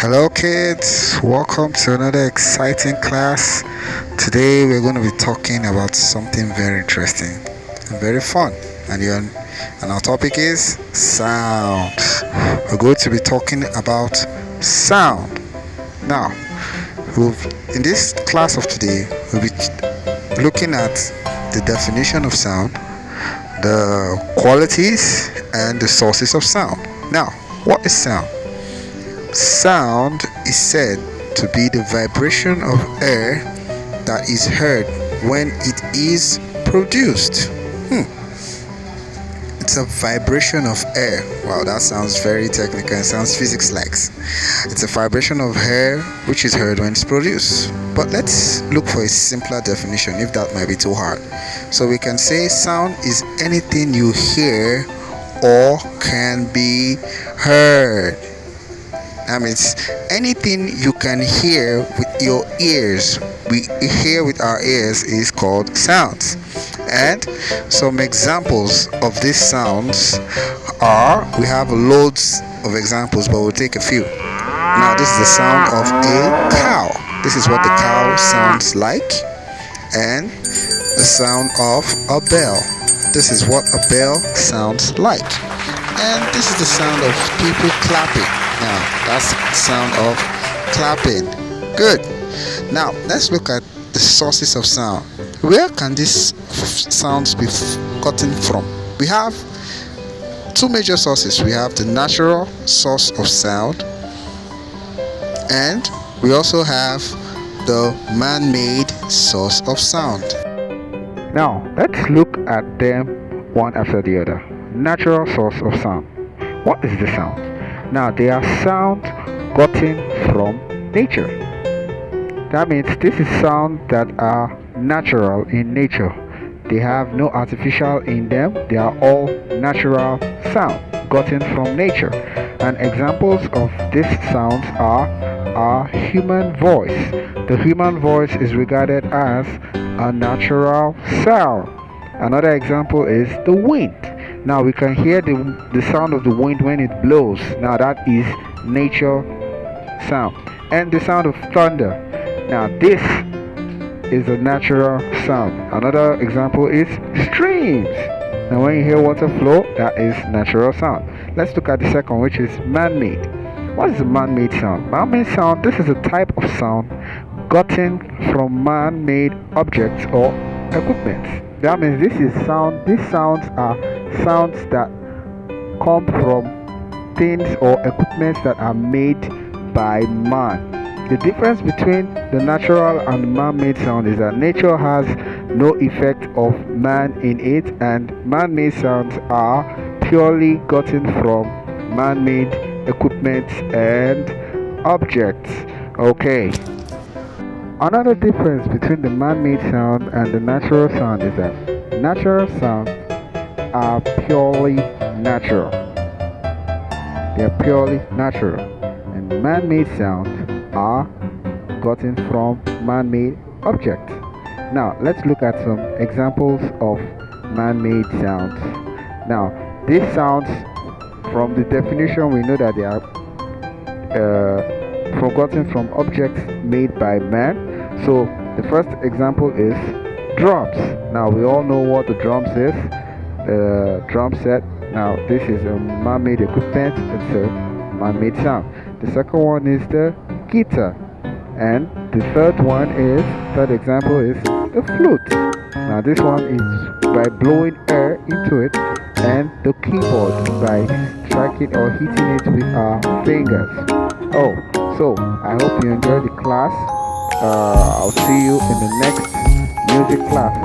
Hello, kids. Welcome to another exciting class. Today, we're going to be talking about something very interesting and very fun. And our topic is sound. We're going to be talking about sound. Now, in this class of today, we'll be looking at the definition of sound, the qualities, and the sources of sound. Now, what is sound? Sound is said to be the vibration of air that is heard when it is produced. It's a vibration of air. Wow, that sounds very technical and sounds physics-like. It's a vibration of air which is heard when it's produced. But let's look for a simpler definition if that might be too hard. So we can say sound is anything you hear or can be heard. That means anything you can hear with your ears, we hear with our ears, is called sounds. And some examples of these sounds are, we have loads of examples, but we'll take a few. Now, this is the sound of a cow. This is what the cow sounds like. And the sound of a bell. This is what a bell sounds like. And this is the sound of people clapping. Now, that's the sound of clapping. Good. Now, let's look at the sources of sound. Where can these sounds be gotten from? We have two major sources. We have the natural source of sound, and we also have the man-made source of sound. Now, let's look at them one after the other. Natural source of sound. What is the sound? Now, they are sound gotten from nature. That means this is sound that are natural in nature. They have no artificial in them. They are all natural sound gotten from nature. And examples of these sounds are human voice. The human voice is regarded as a natural sound. Another example is the wind. Now we can hear the sound of the wind when it blows. Now that is nature sound. And the sound of thunder. Now this is a natural sound. Another example is streams. Now when you hear water flow, that is natural sound. Let's look at the second, which is man-made. What is a man-made sound? Man-made sound, this is a type of sound gotten from man-made objects or equipment. That means these sounds are sounds that come from things or equipments that are made by man. The difference between the natural and man-made sound is that nature has no effect of man in it, and man-made sounds are purely gotten from man-made equipment and objects. Okay. Another difference between the man-made sound and the natural sound is that natural sounds are purely natural. They are purely natural. And man-made sounds are gotten from man-made objects. Now, let's look at some examples of man-made sounds. Now, these sounds, from the definition, we know that they are gotten from objects made by man. So the first example is drums. Now we all know what the drums is. The drum set. Now this is a man-made equipment. It's a man-made sound. The second one is the guitar, and the third example is the flute. Now this one is by blowing air into it, and the keyboard by striking or hitting it with our fingers. So I hope you enjoyed the class. I'll see you in the next music class.